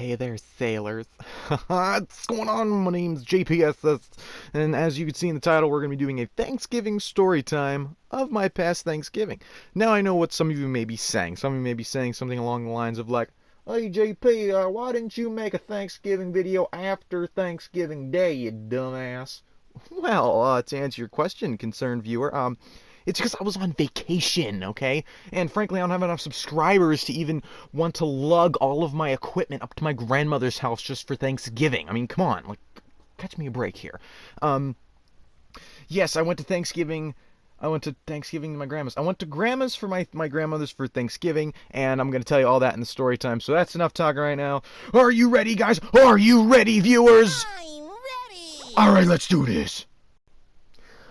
Hey there, sailors. What's going on? My name's JPSS, and as you can see in the title, we're going to be doing a Thanksgiving story time of my past Thanksgiving. Now, I know what some of you may be saying. Some of you may be saying something along the lines of like, "Hey, JP, why didn't you make a Thanksgiving video after Thanksgiving Day, you dumbass?" Well, to answer your question, concerned viewer, it's because I was on vacation, okay? And frankly, I don't have enough subscribers to even want to lug all of my equipment up to my grandmother's house just for Thanksgiving. I mean, come on, like, catch me a break here. Um, yes, I went to Thanksgiving. I went to Thanksgiving to my grandma's. I went to grandma's for my grandmother's for Thanksgiving, and I'm going to tell you all that in the story time. So that's enough talking right now. Are you ready, guys? Are you ready, viewers? I'm ready! Alright, let's do this.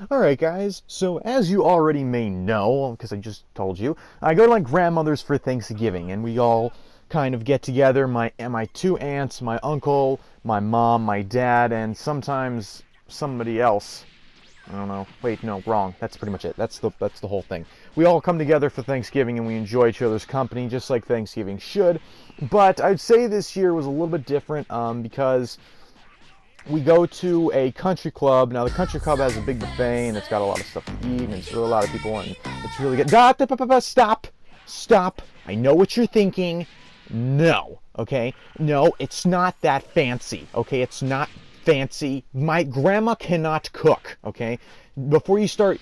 Alright guys, so as you already may know, because I just told you, I go to my grandmother's for Thanksgiving, and we all kind of get together, my two aunts, my uncle, my mom, my dad, and sometimes somebody else. I don't know. Wait, no, wrong. That's pretty much it. That's the whole thing. We all come together for Thanksgiving and we enjoy each other's company, just like Thanksgiving should. But I'd say this year was a little bit different because we go to a country club. Now, the country club has a big buffet, and it's got a lot of stuff to eat, and it's really a lot of people, and it's really good. Stop! Stop! I know what you're thinking. No, okay? No, it's not that fancy, okay? It's not fancy. My grandma cannot cook, okay? Before you start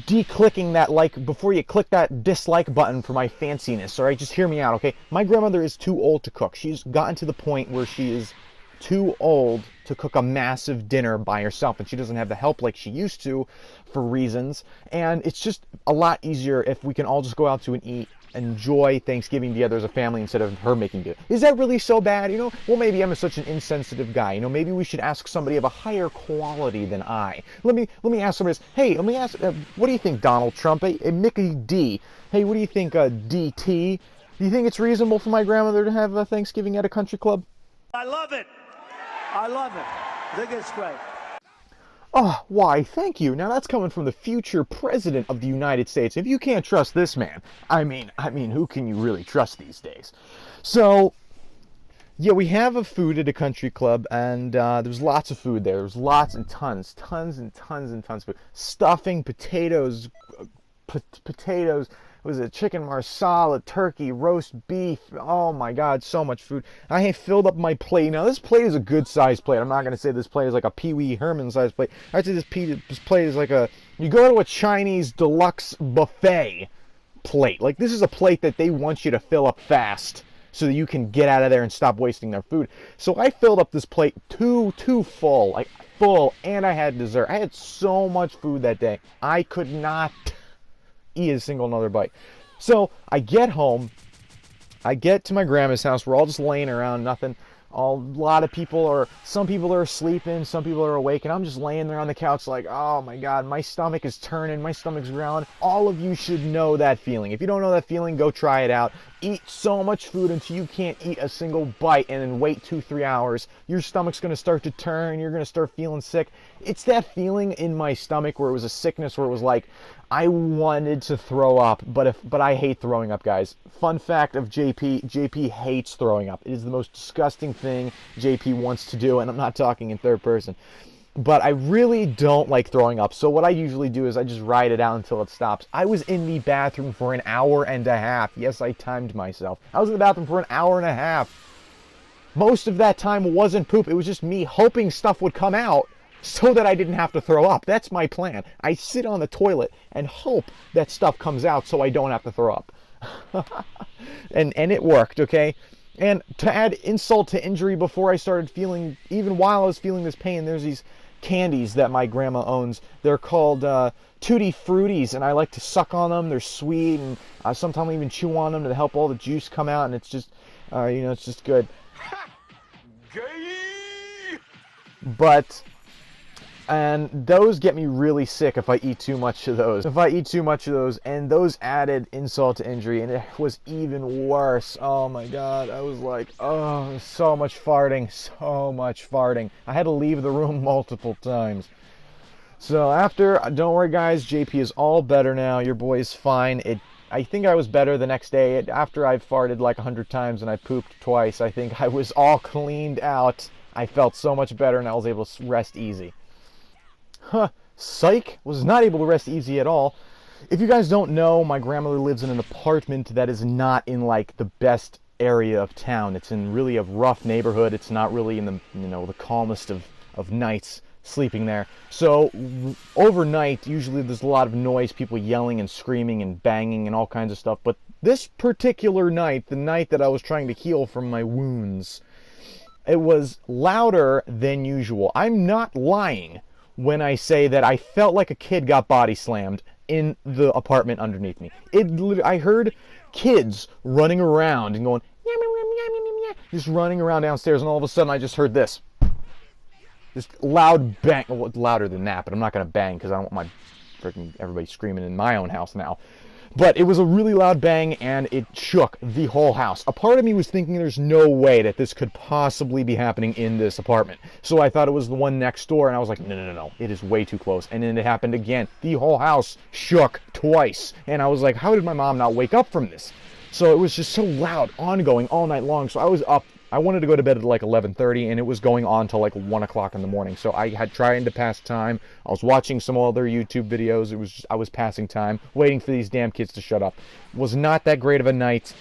declicking that like, before you click that dislike button for my fanciness, all right? Just hear me out, okay? My grandmother is too old to cook. She's gotten to the point where she is too old to cook a massive dinner by herself, and she doesn't have the help like she used to for reasons, and it's just a lot easier if we can all just go out to and eat, enjoy Thanksgiving together as a family instead of her making it. Is that really so bad? You know, well, maybe I'm such an insensitive guy. You know, maybe we should ask somebody of a higher quality than I. Let me ask somebody else. Hey, let me ask, what do you think, Donald Trump? Hey, Mickey D. Hey, what do you think, DT? Do you think it's reasonable for my grandmother to have a Thanksgiving at a country club? I love it. I love it. I think it's great. Oh, why, thank you. Now that's coming from the future president of the United States. If you can't trust this man, I mean, who can you really trust these days? So, yeah, we have a food at a country club, and there's lots of food there. There's lots and tons and tons of food. Stuffing, potatoes, potatoes. Was it chicken marsala, turkey, roast beef? Oh my God, so much food. I have filled up my plate. Now this plate is a good sized plate. I'm not gonna say this plate is like a Pee Wee Herman sized plate. I'd say this plate is like you go to a Chinese deluxe buffet plate. Like this is a plate that they want you to fill up fast so that you can get out of there and stop wasting their food. So I filled up this plate too full, like full, and I had dessert. I had so much food that day. I could not eat a single another bite. So I get home, I get to my grandma's house, we're all just laying around, nothing. Some people are sleeping, some people are awake, and I'm just laying there on the couch like, oh my God, my stomach is turning, my stomach's growling. All of you should know that feeling. If you don't know that feeling, go try it out. Eat so much food until you can't eat a single bite and then wait 2-3 hours. Your stomach's going to start to turn, you're going to start feeling sick. It's that feeling in my stomach where it was a sickness where it was like, I wanted to throw up, but I hate throwing up, guys. Fun fact of JP, JP hates throwing up. It is the most disgusting thing JP wants to do, and I'm not talking in third person. But I really don't like throwing up, so what I usually do is I just ride it out until it stops. I was in the bathroom for an hour and a half. Yes, I timed myself. I was in the bathroom for an hour and a half. Most of that time wasn't poop. It was just me hoping stuff would come out so that I didn't have to throw up. That's my plan. I sit on the toilet and hope that stuff comes out so I don't have to throw up. and it worked, okay? And to add insult to injury, before I started feeling, even while I was feeling this pain, there's these candies that my grandma owns. They're called Tutti Fruities, and I like to suck on them. They're sweet, and sometimes I even chew on them to help all the juice come out, and it's just, it's just good. And those get me really sick if I eat too much of those. And those added insult to injury, and it was even worse. Oh my God, I was like, oh, so much farting. I had to leave the room multiple times. So after, don't worry guys, JP is all better now. Your boy is fine. I think I was better the next day. After I farted like 100 times and I pooped twice, I think I was all cleaned out. I felt so much better and I was able to rest easy. Huh, psych, was not able to rest easy at all. If you guys don't know, my grandmother lives in an apartment that is not in like the best area of town. It's in really a rough neighborhood. It's not really in the, the calmest of nights sleeping there. So overnight, usually there's a lot of noise, people yelling and screaming and banging and all kinds of stuff. But this particular night, the night that I was trying to heal from my wounds, it was louder than usual. I'm not lying when I say that I felt like a kid got body slammed in the apartment underneath me. I heard kids running around and going, just running around downstairs, and all of a sudden I just heard this. This loud bang. Well, louder than that, but I'm not going to bang because I don't want everybody screaming in my own house now. But it was a really loud bang, and it shook the whole house. A part of me was thinking there's no way that this could possibly be happening in this apartment. So I thought it was the one next door, and I was like, no, it is way too close. And then it happened again. The whole house shook twice. And I was like, how did my mom not wake up from this? So it was just so loud, ongoing, all night long. So I was up. I wanted to go to bed at like 11:30, and it was going on till like 1 o'clock in the morning. So I had trying to pass time. I was watching some other YouTube videos. I was passing time, waiting for these damn kids to shut up. It was not that great of a night.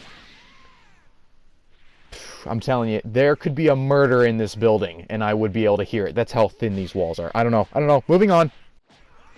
I'm telling you, there could be a murder in this building, and I would be able to hear it. That's how thin these walls are. I don't know. Moving on.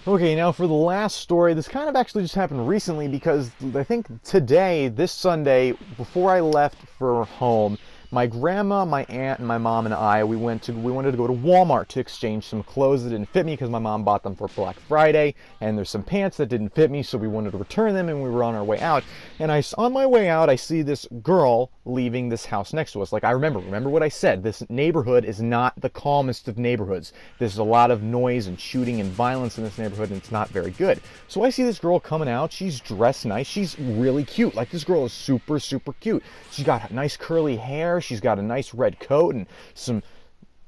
Okay, now for the last story, this kind of actually just happened recently because I think today, this Sunday, before I left for home, my grandma, my aunt, and my mom and I, we wanted to go to Walmart to exchange some clothes that didn't fit me because my mom bought them for Black Friday, and there's some pants that didn't fit me, so we wanted to return them, and we were on our way out. And on my way out, I see this girl leaving this house next to us. Like, I remember what I said. This neighborhood is not the calmest of neighborhoods. There's a lot of noise and shooting and violence in this neighborhood, and it's not very good. So I see this girl coming out. She's dressed nice. She's really cute. Like, this girl is super, super cute. She's got nice curly hair. She's got a nice red coat and some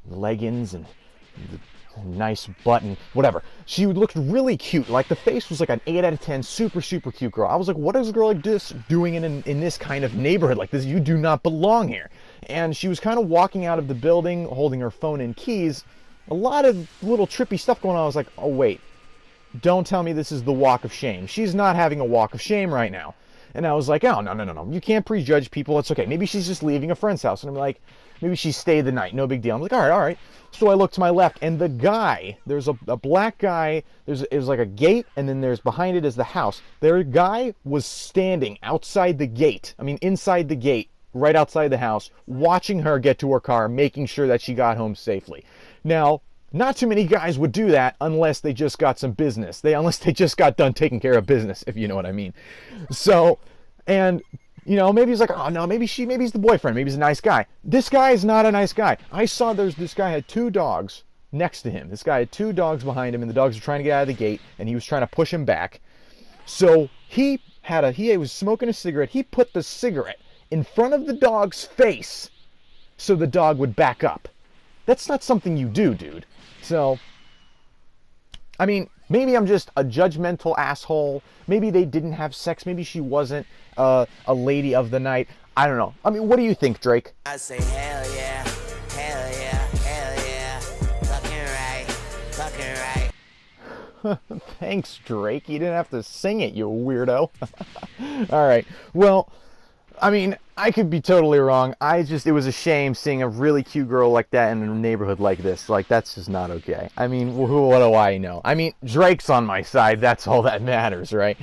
leggings and a nice button, whatever. She looked really cute. Like, the face was like an 8 out of 10, super, super cute girl. I was like, what is a girl like this doing in this kind of neighborhood like this? You do not belong here. And she was kind of walking out of the building, holding her phone and keys. A lot of little trippy stuff going on. I was like, oh, wait. Don't tell me this is the walk of shame. She's not having a walk of shame right now. And I was like, oh, no. You can't prejudge people. It's okay. Maybe she's just leaving a friend's house. And I'm like, maybe she stayed the night. No big deal. I'm like, all right. So I look to my left, and the guy, there's a black guy. It was like a gate, and then there's behind it is the house. Their guy was standing outside the gate. I mean, inside the gate, right outside the house, watching her get to her car, making sure that she got home safely. Now, not too many guys would do that unless they just got some business. Unless they just got done taking care of business, if you know what I mean. So, and, maybe he's like, oh no, maybe he's the boyfriend. Maybe he's a nice guy. This guy is not a nice guy. I saw this guy had 2 dogs next to him. This guy had 2 dogs behind him, and the dogs were trying to get out of the gate, and he was trying to push him back. So he was smoking a cigarette. He put the cigarette in front of the dog's face so the dog would back up. That's not something you do, dude. So, I mean, maybe I'm just a judgmental asshole. Maybe they didn't have sex. Maybe she wasn't a lady of the night. I don't know. I mean, what do you think, Drake? I say hell yeah, hell yeah, hell yeah. Fucking right. Thanks, Drake. You didn't have to sing it, you weirdo. All right. Well, I mean, I could be totally wrong. It was a shame seeing a really cute girl like that in a neighborhood like this. Like, that's just not okay. I mean, what do I know? I mean, Drake's on my side. That's all that matters, right?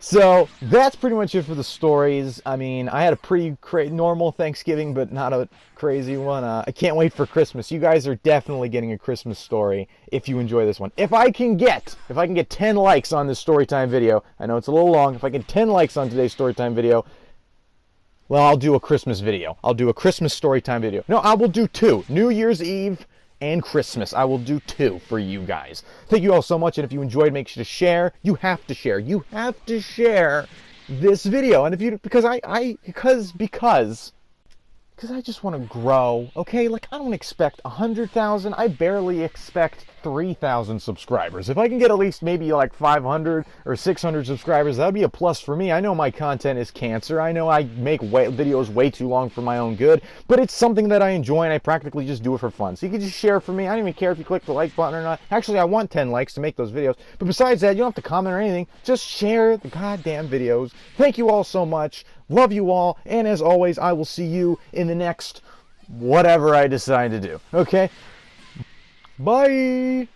So, that's pretty much it for the stories. I mean, I had a pretty normal Thanksgiving, but not a crazy one. I can't wait for Christmas. You guys are definitely getting a Christmas story if you enjoy this one. If I can get 10 likes on this storytime video, I know it's a little long. If I get 10 likes on today's storytime video, well, I'll do a Christmas video. I'll do a Christmas storytime video. No, I will do 2. New Year's Eve and Christmas. I will do 2 for you guys. Thank you all so much, and if you enjoyed, make sure to share. You have to share. You have to share this video. And because I just want to grow, okay? Like, I don't expect 100,000. I barely expect 3,000 subscribers. If I can get at least maybe like 500 or 600 subscribers, that would be a plus for me. I know my content is cancer. I know I make videos way too long for my own good, but it's something that I enjoy, and I practically just do it for fun. So you can just share it for me. I don't even care if you click the like button or not. Actually, I want 10 likes to make those videos. But besides that, you don't have to comment or anything. Just share the goddamn videos. Thank you all so much. Love you all. And as always, I will see you in the next whatever I decide to do. Okay? Bye!